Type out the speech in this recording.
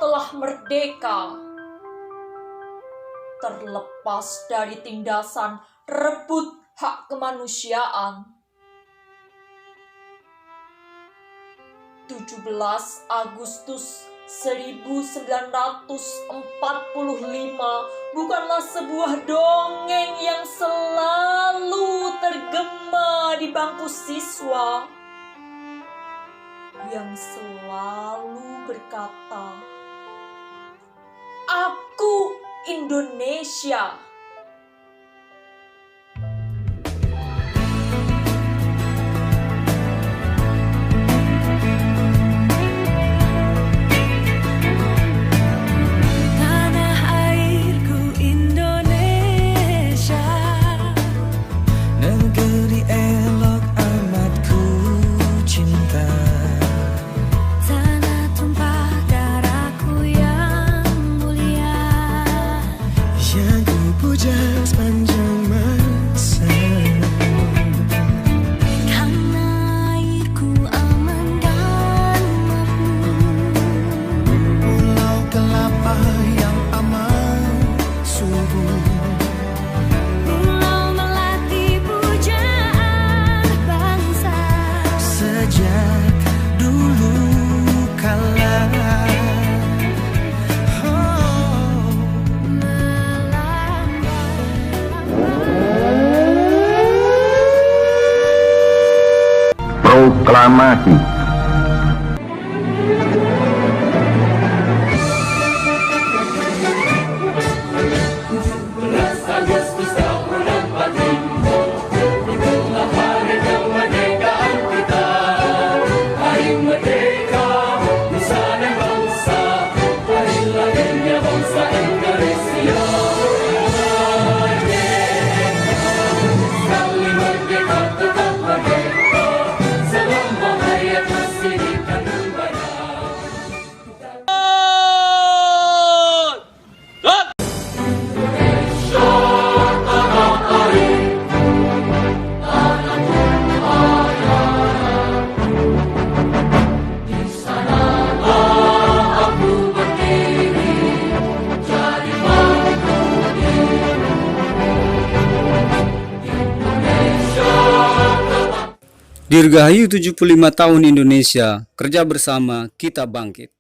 telah merdeka, terlepas dari tindasan rebut hak kemanusiaan. 17 Agustus 1945 bukanlah sebuah dongeng yang selalu tergema di bangku siswa, yang selalu berkata, "Aku Indonesia." Proklamasi. Dirgahayu 75 tahun Indonesia, kerja bersama kita bangkit.